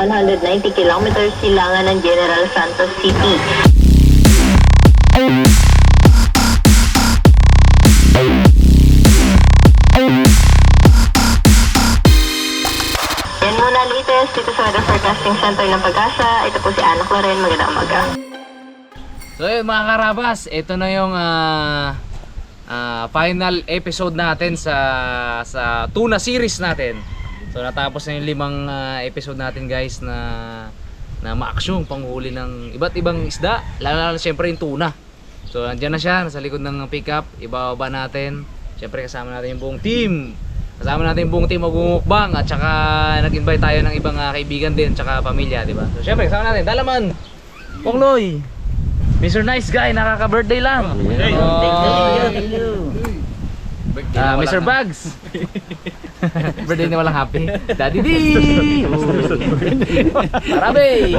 190 kilometers silangan ng General Santos City. Yan muna latest dito sa Weather Forecasting Center ng Pag-asa. Ito po si Ana Cloren. Magandang umaga. So yun mga karabas, ito na yung final episode natin sa tuna series natin. So natapos na yung 5 episode natin guys na ma-action panghuli ng iba't ibang isda, lalo syempre yung tuna. So nandiyan na siya, nasa likod ng pickup, ibababa natin. Syempre kasama natin yung buong team. Kasama natin yung buong team magmumukbang at saka nag-invite tayo ng ibang kaibigan din, tsaka pamilya, di ba? So syempre kasama natin Dalaman, Pongloy, Mr. Nice Guy, nakaka-birthday lang. Thank you. Mr. Bugs. Birthday na walang happy. Daddy D. Parabe.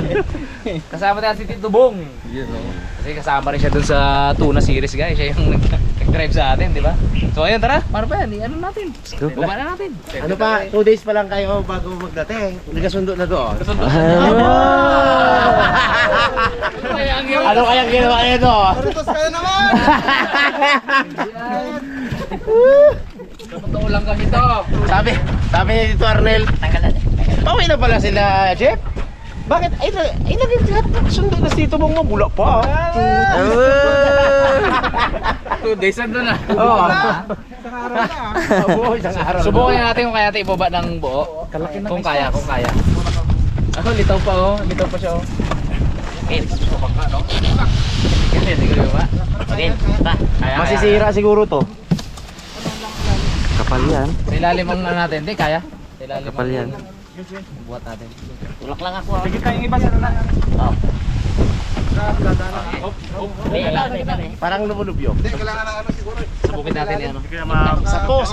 Kasama natin si Tito Bong. Kasi kasama rin siya dun sa tuna series guys. Siya yung nag-drive sa atin, di ba? So ayun, tara. Paano pa yan? Ano natin? Baba na natin. Ano pa, 2 days pa lang kayo bago magdating. Nagkasundo na doon. Ano kaya ginawa niyo doon? Maritos kayo naman! Totoo lang kami to. Sabi ni Tito Arnel, pauwi na pala sila, Jeff. Bakit? Ay lagi lahat sundo na si Tito Bong mo, bula pa. 2 days ando na. Oo. Isang araw na. Isang araw. Subukan natin kung kaya natin ibaba ng buo. Kung kaya. Ako litaw pa oh, litaw pa siya oh. Okay, subukan ka no. Sige ba? Okay, ta. Masisira siguro to. Kapal yan. Sa ilalim ang natin, hindi kaya. Sa ilalim. Kapal yan. Buhat natin. Tulak lang ako. Sige tayong iba sa na. Oh. Parang lumulubyo. Hindi, kailangan ng ano siguro eh. Subukin natin yan. Sapo.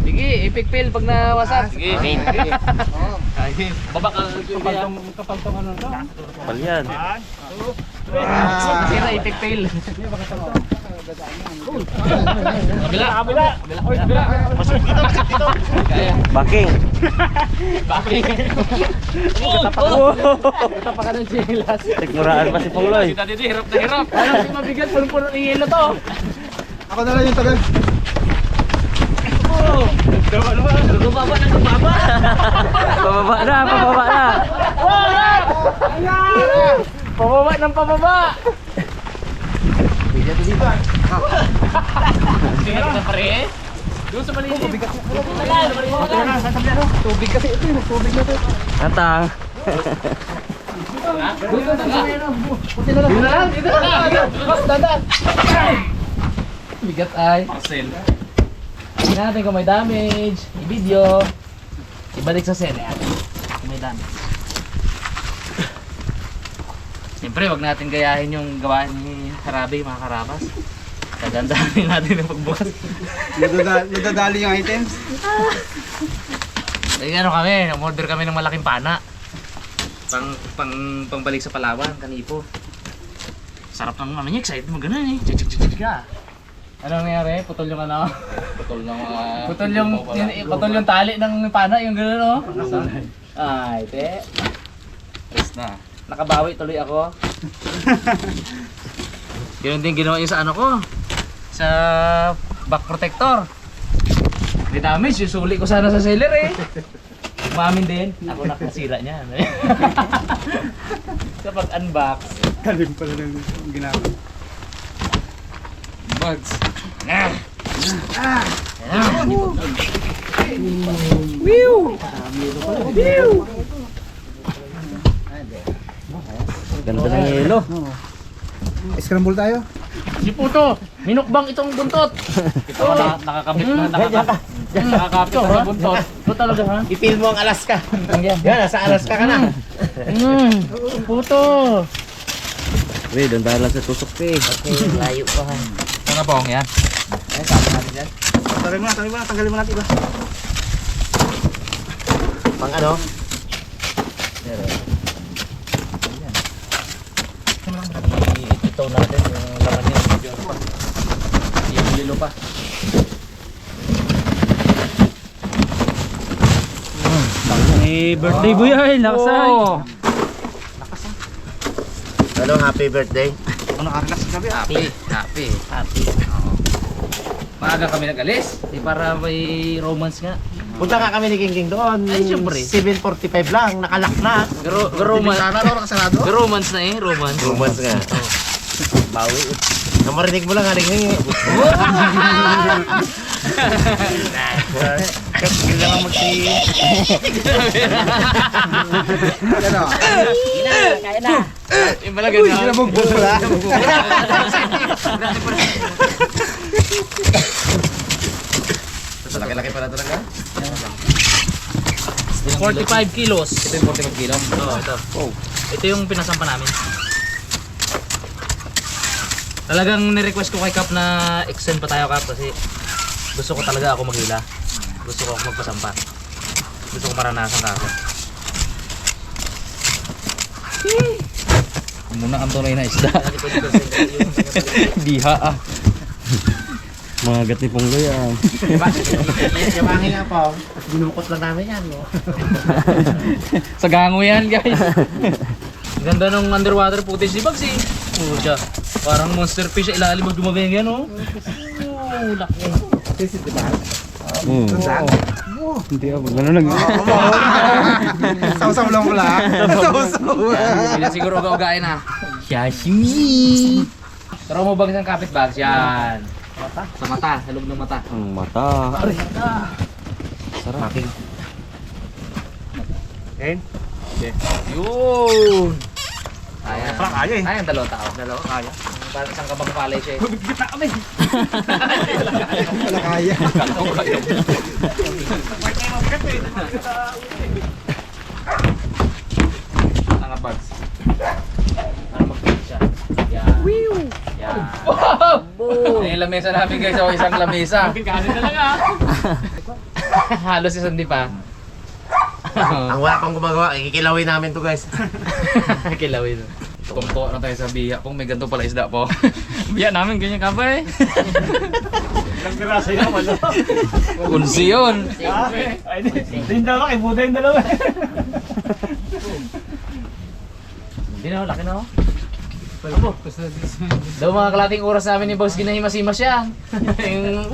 Sige, epic fail pag nawasak. Sige. Baba ka. Kapal tong ano to. Kapal yan. Sira epic fail. Kabila. Masuk dito. Kaya. Baking. Ito pa ka ng chilas. Sigmuraan pa si Pongloy. Kita dito, hirap na hirap. Ano, si mabigat, puno ng yelo to. Ako na lang yung tagal. Pababa na. Pababa ng pababa. Bigat dito. Bigat na pare. Doon sa maliit. Tubig kasi ito, tubig na ito. Atang. Dito na. Bas, dadan. Bigat ay. Marcel. Tingnan natin kung may damage. I-video. Ibalik sa sede. Kung may damage. Siyempre, wag natin gayahin yung gawain ni Harabe, mga karabas. Kagandahin natin yung pagbukas. Nadadali yung items. Ay, ano kami, umorder kami ng malaking pana. Pangbalik sa Palawan, kanipo. Sarap ng ano niya, excited mo ganun eh. Chik ka. Ano nangyari? Putol yung ano? Putol yung tali ng pana, yung gano'n no? Ay, te. Rest na. Nakabawi tuloy ako. Yun din ginawa yung sa ano ko. Sa back protector. Hindi damage, susuli ko sana sa seller eh. Umamin din. Ako nakasira niya. Sa pag-unbox. Talim pala ng ginamit. Bugs. Ganda ng yelo. Scramble tayo. Si Puto, minukbang itong buntot. Ito nakakabit na nakakapit na sa buntot. Ito talaga ha? I-feel mo ang Alaska. Yan. Yan, nasa Alaska ka na. Puto. Wait, doon tayo lang sa tusok eh. Okay, layo pa ha. Ito na pong yan. Ay, sabi natin dyan. Tanggalin mo natin iba. Pang ano? Ito natin yung laman niya. Yung lilo pa. Tanggalin Happy birthday, Buya. Lakasan. Hello, happy birthday. Ano nakarelax sa gabi? Happy. Maaga kami nag-alis. Di para may romance nga. Punta nga kami ni King doon. Ay, syempre. 7:45 lang, nakalak na. Romance na eh, romance. Romance nga. Bawi. Nang marinig mo lang, haring Kasi lang magsi. Ano? Kaya na. Yung pala gano'n. Sinabugbog pala. Laki-laki pala talaga. 45 kilos. Ito yung 45 kilos? Oo, ito. Ito yung pinasampa namin. Talagang nirequest ko kay Kap na extend pa tayo, Kap, kasi gusto ko talaga ako maghila. Gusto ko ako magpasampa. Gusto ko maranasan ka ako. Muna ang tunay na isda. Diha ah. Mga gat ni Pongloy ah. Yamangin nga po. Binukot lang namin yan. No? Sa gango yan, guys. Ganda ng underwater footage ni Bugs eh. Siya. Parang monster fish sa ilalim mag dumabing yan, oh. Laki. Hindi ako. Gano'n lang. Saw-saw lang pala. Hindi na siguro gawagain na. Sashimi. Pero mo Bugs ang kapit Bugs, yan. Sa mata, sa loob ng mata. Ang mata. Sarap. Okay? Yun! Kaya. Parang kaya eh. Kaya ang dalawang tao. Dalawa kaya. Parang isang kabang palay siya eh. Bigit na kami. Wala kaya. Mga Bugs. Para mag-fit siya. Yan. Yan. Wow! Yung lamesa namin guys, o isang lamesa. Kanin na lang ah. Halos isang di pa. Ang wala pang gumagawa, ikikilawin namin to guys. Kilawin. Tungto na tayo sa biya. Kung may ganito pala isda po. Biya namin ganyan ka ba eh. Nagkarasa yun naman. Kunsi yun. Ay, din dalawa, ibuda yung dalawa. Hindi na, laki na oh. Abo. Daw mga kalating oras namin ni Boss ginahimas-himas siya. Yung,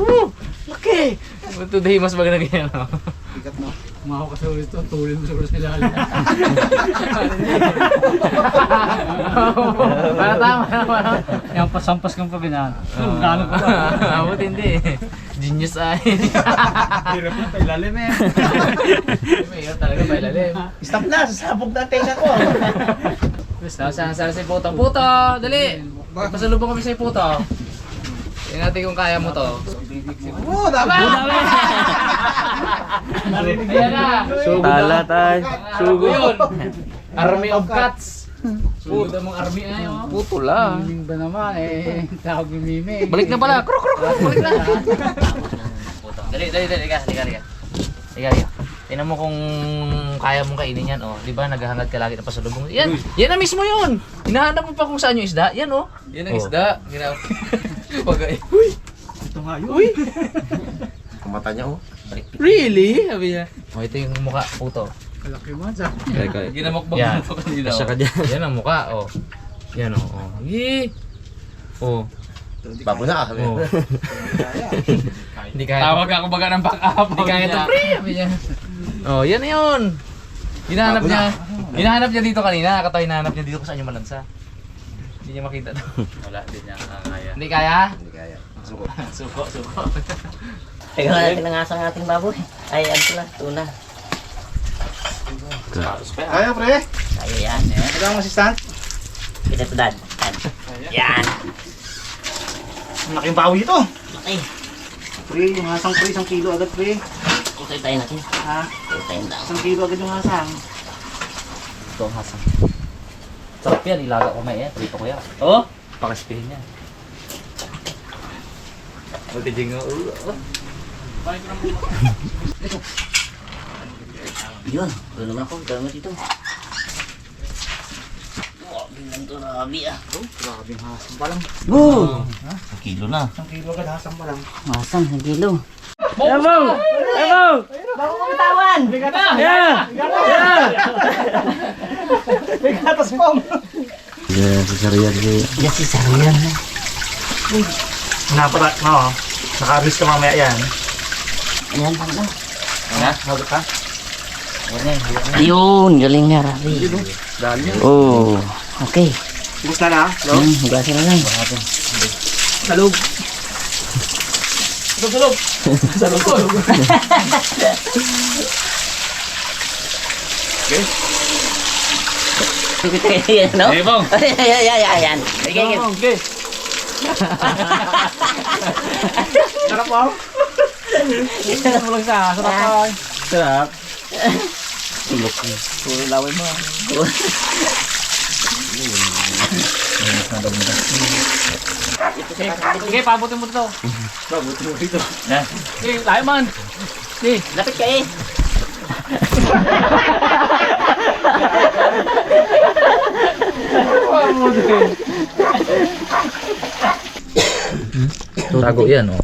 laki! Today mas maganda ganyan oh. Bigat no? Kumaho ka sa ulit ito. Tulin mo siguro sa ilalim. Para tama naman. Yung pasampas kang pabinaan. Gano'n ko ba? Abot hindi. Genius ay. Hirap na, pailalim eh. Mahirap talaga pa ilalim. Stop na, sasabog na ang tenga ko. Saan si Puto? Puto! Dali! Pasalubong kami sa Puto. Tingnan natin kung kaya mo to. Oo, dapat! Ayan na! Tala tayo. Sugo yun! Army of cats! Puto mong army ay oh. Puto lang. Miming ba naman eh. Tawag yung miming. Balik na pala! Kruk kruk kruk! Balik na! Puto. Dali. Liga. Tingnan mo kung kaya mong kainin yan, oh. Di ba naghahangad ka lagi na pasalubong? Yan na mismo yun! Hinahanap mo pa kung saan yung isda. Yan, oh. Yan ang isda. Pagay. Uy! Ito nga yun. Uy! Ang mata niya oh. Really? Sabi niya. Oh, ito yung mukha, Puto. Kalaki mo dyan. Ginamukbang Yan. mo kanina. Kasya ka dyan. Yan ang mukha, oh. Yan, oh. Oh. Yee! Oh. Babo na kami. Oh. Hindi kaya. Tawag ako baga ng back-up. Hindi kaya ito, pre! Sabi niya. Oh, yan na yun. Hinahanap niya dito kanina. Katawa hinahanap niya dito kung saan yung malansa. Hindi niya makita to. Wala, hindi niya kaya. Hindi kaya? Hindi kaya. Suko. Teka nga natin ang asang ating baboy. Ay, ano sila? Tuna. Kaya pre. Ay, yan. Ito ang assistant. Kita ito, Dad. Yan. Ang laking bawi ito. Okay. Pre, yung hasang pre, 1 kilo agad pre. Ito-itayin natin. Ha? Ito-itayin daw. 1 kilo agad yung hasang. Ito ang hasang. Sarap yan, ilaga ko may prito ko yan. Oh! Pakaspihin niya. Magkajing nga ulo. Yun. Gano'n naman ako. Gano'n mo dito. Oh, bilang ito na abi ah. Grabe yung hasang pa lang. Boom! 1 kilo na. 1 kilo agad hasang pa lang. Masang, 1 kilo. Ebong! Ebong! Bago kumitawan! Yeah! Yeah! Bigatas pong. Yes, si Sarian. Napata, no. Naka-release ka mamaya yan. Ayan, tanda. Hagot ka? Yun, galing nga, Rafi. Oh, okay. Gusto na, no? Hugasin na lang. Salog. Salog. Salog. Yan, no? Hey, Bong. Ayan. Sige. Okay. Sarap mo? Sarap. Lawin mo. Sige, pabutin mo ito. Babuti mo dito. Sige, layo man. Sige. Lapit ka eh. Tago yan, oh.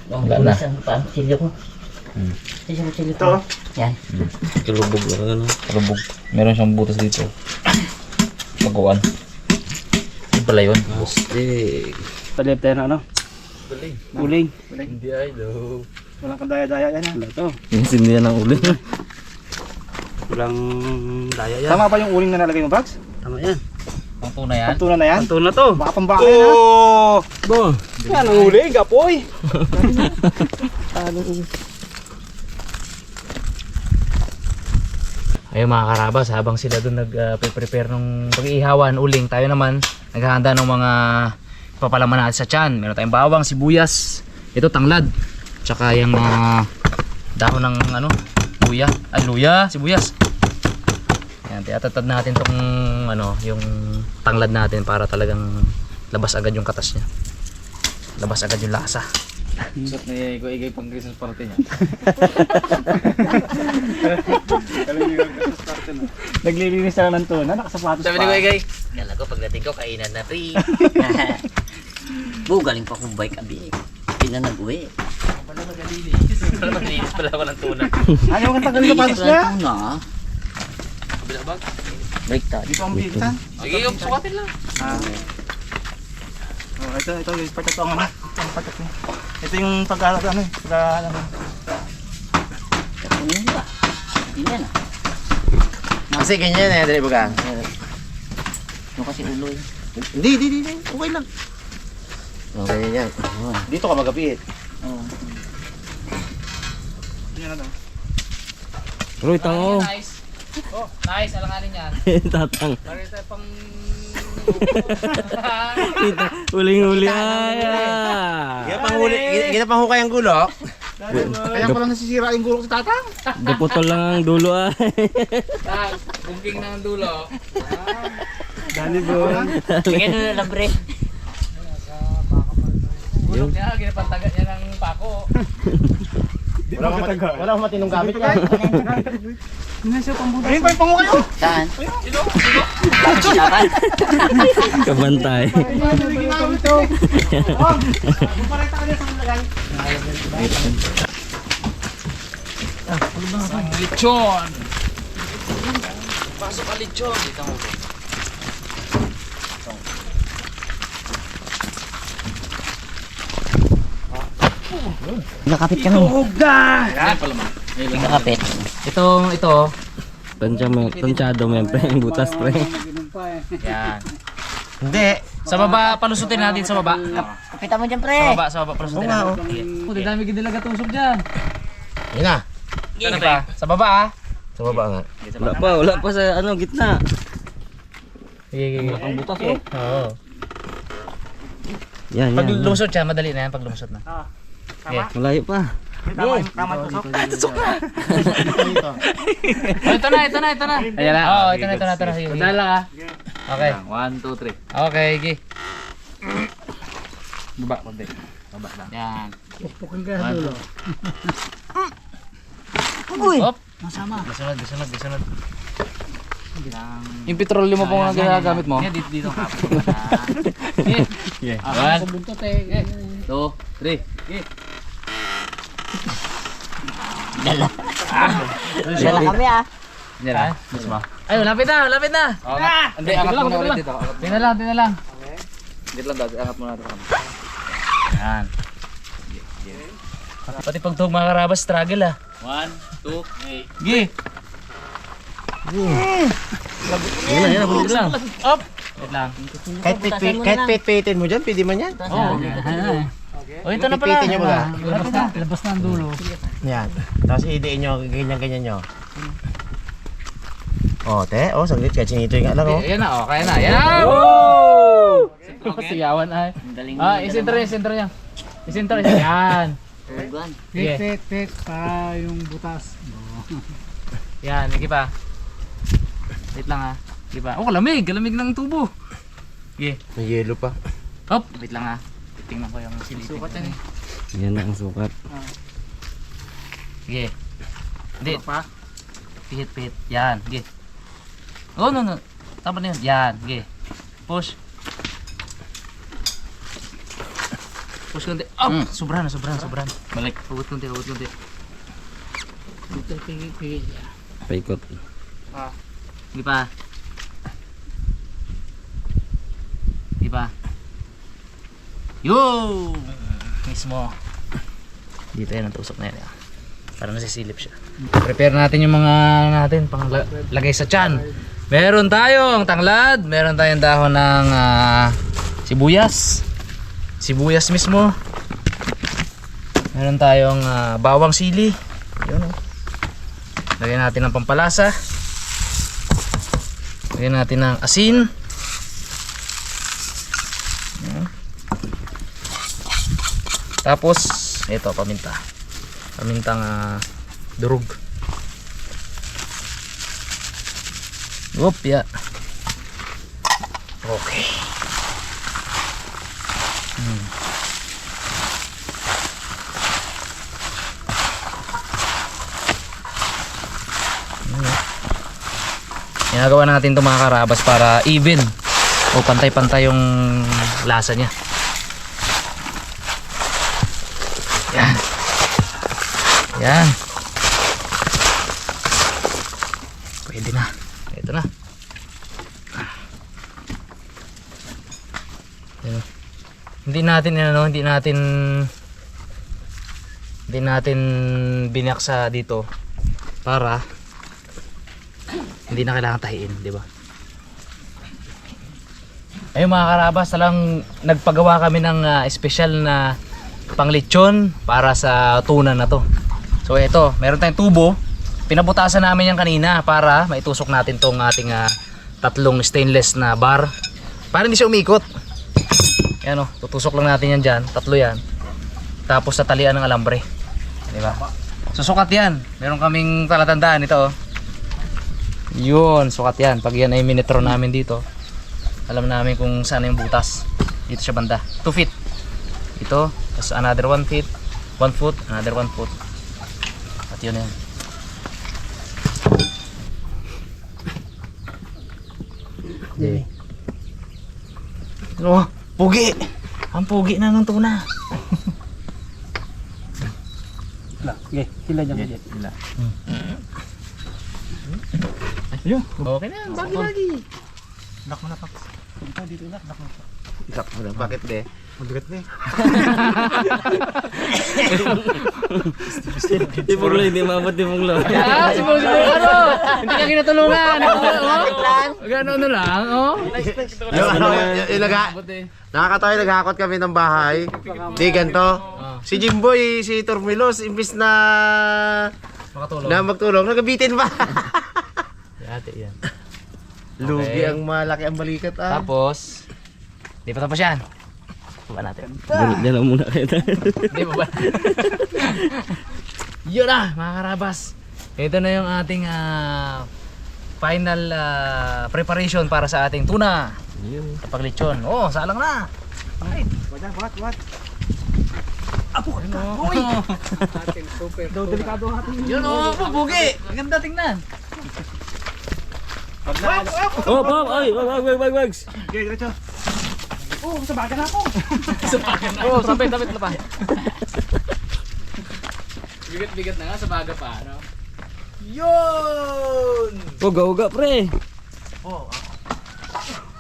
Wala na. Silyo ko. Silyo ko. Ito. Yan. Kalubog lang, ano? Kalubog. Meron siyang butas dito. Pagkuhan. Ano pala yun? Bustig. Palip tayo na ano? Uling. Hindi ay, no. Walang kandaya-daya yan. Wala to. Sindi yan ang uling. Walang daya yan. Tama pa yung uling na nalagay mo, Bags? Tama yan. Ang tunay yan? Pantuna na yan? Pantuna to. Baka pambaka yan ha? Bo! Yan ang uling, gapoy. Ayun mga karabas, habang sila doon nag-prepare ng pag-iihawan, uling, tayo naman naghahanda ng mga papalaman natin sa tiyan. Meron tayong bawang, sibuyas, ito tanglad, tsaka yung mga dahon ng ano, luya, sibuyas. Yan, tiyatatad natin tong ano, yung tanglad natin para talagang labas agad yung katas niya. Labas agad yung lasa. Susot ni Igay pang Christmas party niya. Naglilinis na ng tuna, nakasapatos Sabi ni pa. Igay, Kala ko pagdating ko, kainan na rin. Galing pa kong bike abi. Hindi na nag-uwi. malinis pala ako ng tuna. Ano yung tagal na patos niya? Na. Kabila bag? Break time. Dito ang bilisan. Sige, sukatin lang. Oh, ito yung patat ang ano. Ang patat niya. Ito yung ano eh. Kapunin ba? Hindi yan ah. Kasi ganyan eh, dali baga. Yung kasi ulo eh. Hindi. Okay lang. Okay yan. Dito ka magapit. Oo. Yan na daw. Uy, tango. Nice. Oh, nice. Alanganin yan. Tatang. Pare tayo pang... Uling-uli Gina pang hukay ang gulok. Kaya pala nasisira yung gulok sa tatang. Gaputol lang ang dulo Bungking ng dulo. Dali bro. Bigyan nyo na lang bre. Gulok niya, ginapantagat niya ng pako. Wala akong matinong gamit yan. Ayun pa yung pango kayo. Saan? Sino? Saan? Kabantay. Ginamit to. Oh, bumarita ka niya sa lagay. Ang lechon. Pasok ang lechon. Dito mo. Nakapit ka nung. Yan pala man. Nakapit. Ito. Tansyado mo yan, pre. Ang butas, pre. Yan. Hindi. Sa baba, palusutin natin sa baba. Kapitan mo dyan pre. Sa baba, palusutin natin. Puti dami gid nila gatusog dyan. Yun na. Ano pa? Sa baba ah. Sa baba nga. Wala pa sa gitna. Sige. Ang butas, Oo. Yan, Pag lumusot siya, madali na yan pag lumusot na. Okay. Malayo pa. Tama tusok. Oh, ito na. Ayan na. Oh, ito na. Sige. Madala ka. Okay. 1, 2, 3. Okay, sige. Baba, konti. Baba lang. Yan. Pupukin ka sa dulo. Uy. Hop. Masama. Bisunod. Yung petroleum mo pong ginagamit mo? Yeah, dito ka. Yeah. 1, 2, 3. Dala kami ah. Yan na. Ay, lapit na, lapit na. Hindi, angat mo na ulit dito. Tingnan lang. Dito lang dati, angat mo na dito. Yan. Pati pag tug mga karabas, struggle ah. 1, 2, 3. Gi! Yan na, bulit lang. Up! Wait lang. Kahit pit-pitin mo dyan, pwede man yan. Oh, ito na pala. Pipitin nyo ba? Labas na ang dulo. Yan. Tapos idiin nyo, ganyan-ganyan nyo. Te. Saglit. Kahit sinito yung lang, Yan na, kaya na. Yan! Woo! Sigawan ay. Isintra niya. Isintra niya. Yan. Pit, para yung butas. Yan, sige pa. Wait lang ha. Sige pa. Oh, kalamig ng tubo. Sige. May yelo pa. Hop, wait lang ha. Tingnan ko yung silipin. Sukat yan eh. Yan na ang sukat. Sige. Hindi. Pihit. Yan, sige. Oh, no. Tama na yun. Yan, sige. Push. Push konti. Oh, sobran. Balik. Hugot konti. Paikot. Sige pa. Yo! Mismo. Dito yan ang tusok na yan. Para nasisilip siya. Prepare natin yung mga natin pang lagay sa tiyan. Meron tayong tanglad, meron tayong dahon ng sibuyas. Sibuyas mismo. Meron tayong bawang sili. Yun oh. Lagyan natin ng pampalasa. Lagyan natin ng asin. Tapos ito paminta. Pamintang durog. Ya. Okay. Ginagawa natin ito mga karabas para even o pantay-pantay yung lasa niya. Yan. Pwede na. Ito na. Yan. Hindi natin binaksa dito para hindi na kailangan tahiin, di ba? Ayun mga karabas, talang nagpagawa kami ng special na panglechon para sa tuna na to. So ito, meron tayong tubo. Pinabutasan namin yan kanina para maitusok natin tong ating tatlong stainless na bar para hindi siya umikot. Yan o, tutusok lang natin yan dyan, tatlo yan. Tapos tatalian ng alambre, di ba? Susukat yan. Meron kaming talatandaan ito. Yun, sukat yan. Pag yan ay minetro namin dito, alam namin kung saan yung butas. Dito siya banda. 2 feet. Ito, tapos another 1 feet, 1 foot, another 1 foot. At yun yan. Okay. Oh, pugi! Ang pugi na ng tuna. Hila dyan. Hila. Ayun. Okay na, bagi-bagi. Nak mo na pa. Ito dito nak mo. Isak mo na. Bakit de? Mabigat na eh. Di Puglo, hindi maabot di Puglo. Si Puglo, ano? Hindi ka kinatulungan. Gano'n lang, oh. Nakakatawa, naghakot kami ng bahay. Di ganito. Si Jimboy, si Tormilos, imbis na Makatulong. magtulong, nagabitin pa. Yate yan. Lugi ang malaki ang balikat ah. Tapos, di pa tapos yan. Baba natin. Dala muna kayo tayo. Di ba ba? Yun na, mga karabas. Ito na yung ating final preparation para sa ating tuna. Kapag lechon. Oh, salang na. Right. Buat. Apo ka na. Uy! Daw delikado natin. Yun oh, pugi. Maganda tingnan. Oh, Bob! Ay! Wag! Okay, diretso. Oh, sabagan ako. Oh, sabit na pa. Bigat-bigat na nga sa baga pa, ano? Yun! Uga-uga pre. Oh,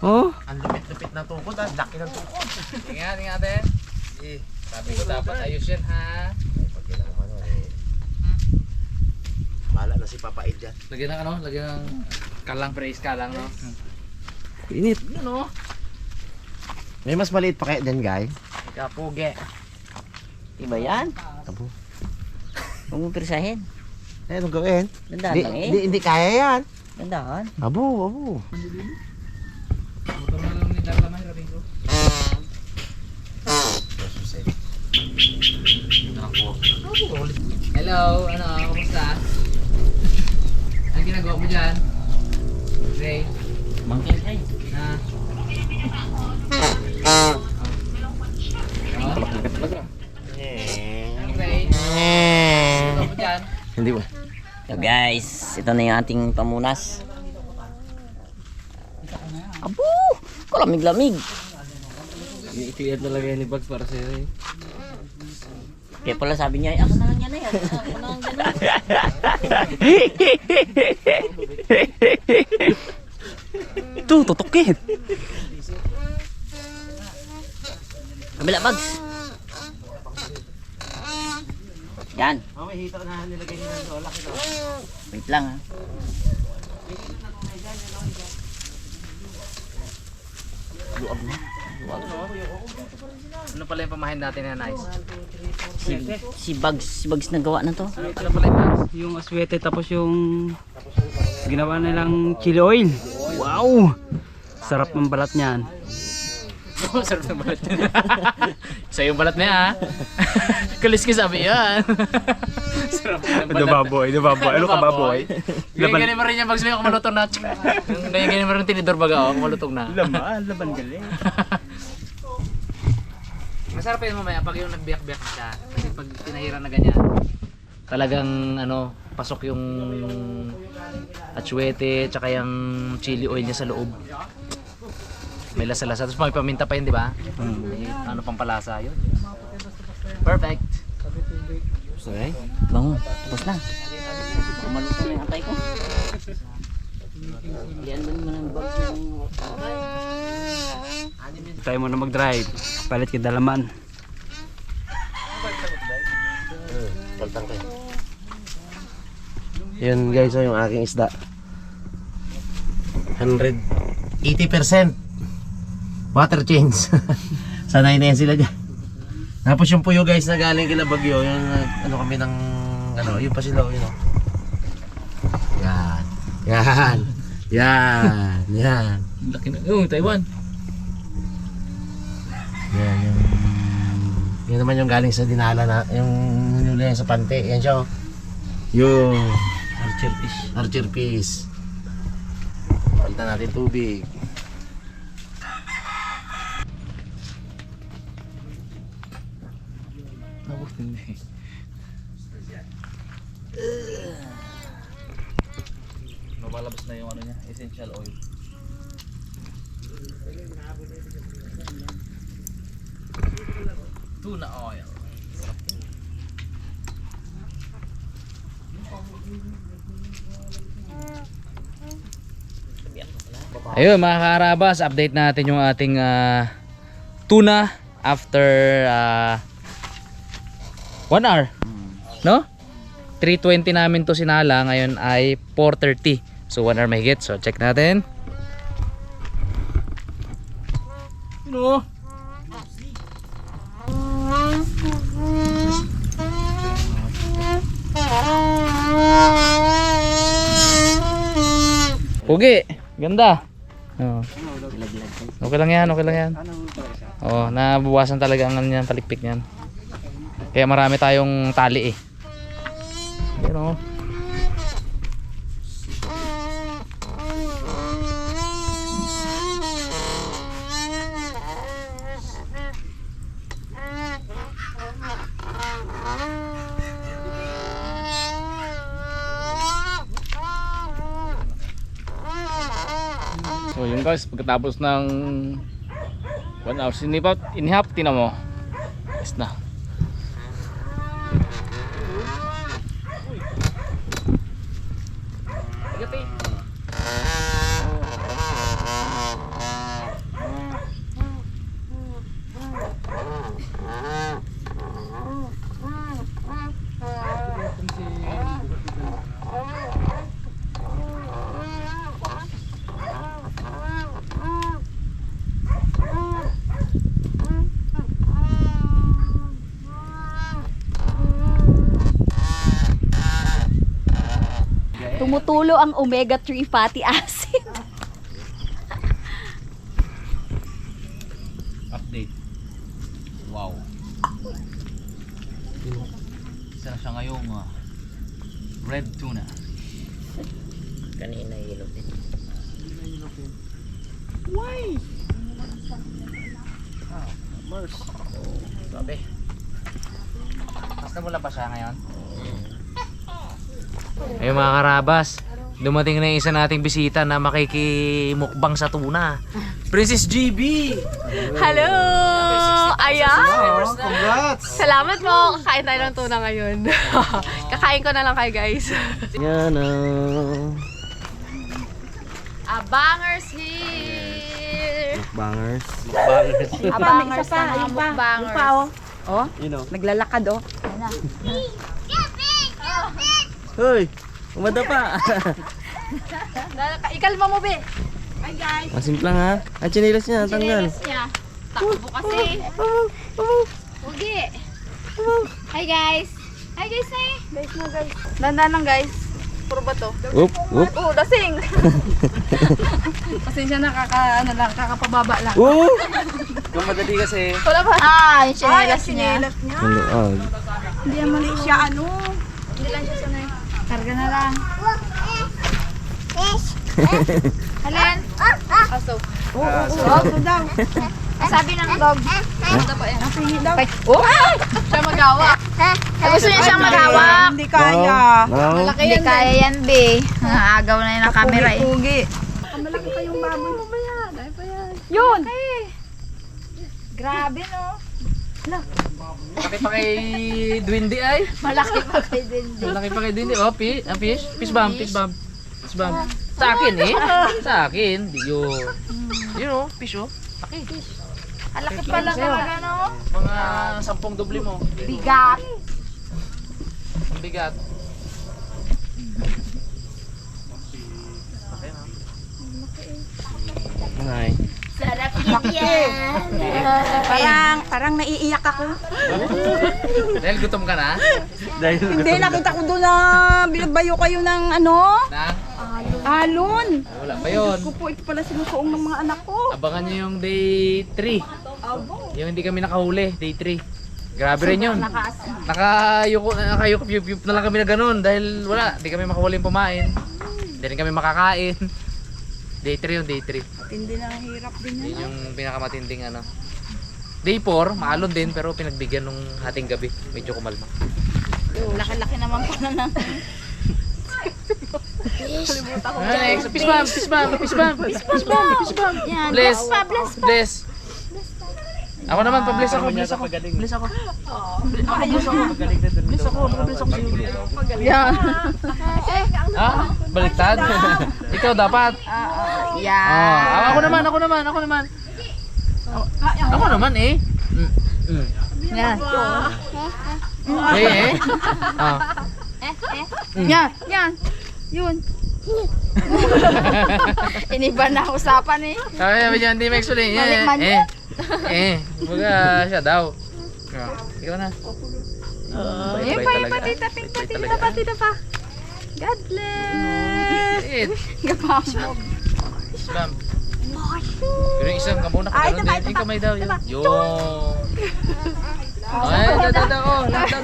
Oh? ang lupit-lupit na tukod, ang laki ng tukod. Ingat, ingat eh. Sabi ko dapat ayos yan ha. Pag ginawa bahala na si Papa Ed dyan. Lagyan ng ano, lagyan ng kalang praise kalang no. Init. Yun no. May mas maliit pa kaya dyan, guy? Kapuge. Iba yan. Abo. Huwag mo pirsahin. Eh, anong gawin? Dandahan lang eh. Hindi kaya yan. Dandahan. Abo. Motor na lang ni Darla may rabing ko. Hello, ano, kumusta? Ang ginagawa mo dyan? Ray? Mangkin ay. Ha? Ano Ray? Ginagawa mo dyan? Hindi ba? So guys, ito na yung ating pamunas. Abo! Kalamig-lamig. Iikliat talaga yan ni Bugs para sa'yo eh. Kaya pala sabi niya, ako na lang yan eh. Ako na lang yan eh. Ito, tutukit. Kabila bags. Yan. May hita na nilagay nila sa olak ito. Wait lang ha. Ano pala yung pamahin natin na nice? Si Bugs nagawa na to. Ano pala yung nice? Yung aswete tapos yung ginawa nilang chili oil. Wow! Sarap ng balat niyan. Oh, sarap ng balat niya. Isa yung balat niya ha. Kuliski sabi yan. Sarap ng balat. Ano ka baboy? Ganyan mo rin yung bags mo kumalutong na. Ganyan mo rin tinidor baga kumalutong na. Laban galing. Masarap yun mamaya pag yung nagbiyak-biyak siya. Kasi pag tinahiran na ganyan, talagang ano, pasok yung atsuete tsaka yung chili oil niya sa loob. May lasa-lasa. Tapos may paminta pa yun, di ba? May ano pang palasa yun. Perfect. Okay. Bango. Tapos na. Maluto na yung atay ko. Lian mo naman ang Bugs ng... Tayo mo na mag-drive. Palit ka dalaman. Paltang kayo. Yun guys, yung aking isda. 180% water change. Sanay na yan sila dyan. Tapos yung puyo guys na galing kila Bagyo, yung ano kami ng ano, yun pa sila, yun o. Yan. Laki na. Oh, Taiwan. Yan, yun naman yung galing sa dinala na, yung nila sa pante, yan siya o. Yung archer fish. Palitan natin tubig. Lumalabas na yung ano niya, essential oil. Tuna oil. Ayun mga kaarabas, update natin yung ating tuna after 1 hour. No? 3:20 namin to sinala, ngayon ay 4:30. So 1 hour mahigit. So check natin. Yun o. Pugi, ganda. Oh. Okay lang yan, okay lang yan. Oh, nabawasan talaga ang ano niyan, palikpik niyan. Kaya marami tayong tali eh. Yan oh. So yun guys, pagkatapos ng 1 hour sinipat, inihap, tinan mo. Yes na. Gati. Tumutulo ang omega-3 fatty acid. Update. Wow. Isa na siya ngayong red tuna. Kanina ilog din. Sabi. Basta mula pa siya ngayon. Ayun mga karabas, dumating na yung isa nating bisita na makikimukbang sa tuna. Princess GB! Hello! Ayan! Congrats! Salamat po! Kakain tayo ng tuna ngayon. Kakain ko na lang kayo guys. Yan Abangers here! Bangers. Abangers na mga mukbangers. Naglalakad oh. Hoy! Umada pa! Ikalma mo be! Hi guys! Ang simple lang ha. Ang chinilas niya, tanggal. Chinilas niya. Takbo kasi. Ugi! Hi guys! Hi guys na eh! Guys na guys. Dandan lang guys. Puro ba to? Oop, oop. Oh, lasing! Pasensya na kakapababa lang. Oop! Kung madali kasi, Wala ba? Yung chinilas niya. Ano, oh. Hindi naman siya Hindi lang siya sanay. Karga na lang. Halen? Aso. Aso daw. Sabi ng dog. Ano pa yan? Napingi daw. Oh! Siya magawa. Gusto niya siyang magawa. Hindi kaya. No. Hindi kaya yan, be. Agaw na yun ang camera eh. Malaki pa yung baboy mo ba yan? Dahil pa yan. Yun! Grabe no. malaki pa kay Dwindi ay. Malaki pa kay Dindi. Malaki pa kay Dwindi. Oh, fish. Fish bomb, fish bomb. Fish bomb. Sa akin eh. Sa akin. Di yun. Yun oh, fish oh. Laki. Malaki pala talaga no. Mga 10 doble mo. Bigat. Ang bigat. Ay. Parang naiiyak ako. Dahil gutom ka na? Hindi, nakita ko doon na binabayo kayo ng ano? Na? Alon. Ay, wala pa yun. Po, ito pala sinusuong ng mga anak ko. Abangan nyo yung day 3. Yung hindi kami nakahuli, day 3. Grabe rin yun. Nakayukup na lang kami na ganun dahil wala, hindi kami makahuli yung pumain. Hindi rin kami makakain. Day 3 yung day 3. Hindi na hirap din Yun yung pinakamatinding ano. Day 4, maalon din pero pinagbigyan nung hating gabi. Medyo kumalma. Laki-laki naman pala ng Ay, so fish bomb. Yan. Bless. Bless. Bless. Ako naman, pa-bless ako. Bless ako. Bless ako. Yan. Ha? Baliktad? Ikaw dapat. Yan. Ako naman eh. Yan. Eh. Yan. Yun. Iniba na usapan eh. Sabi niya, hindi ma-explain. Malikman Baga siya daw. Ikaw na. Yung patita pa. God bless. Gapasmo. Spam. Pero yung isang kamuna ka doon din. Yung kamay daw. Yung. Ay, lahat doon. Lahat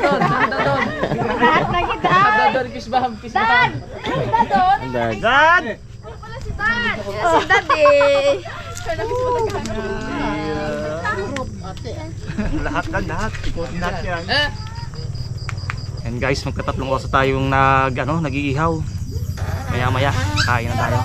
na kita. Lahat doon. Fish bomb. Dad! Ang dad. Si Dad eh. Lahat. Ikutin natin yan. Eh. And guys, magkatatlong oras tayong nag-iihaw. Maya-maya, kain na tayo.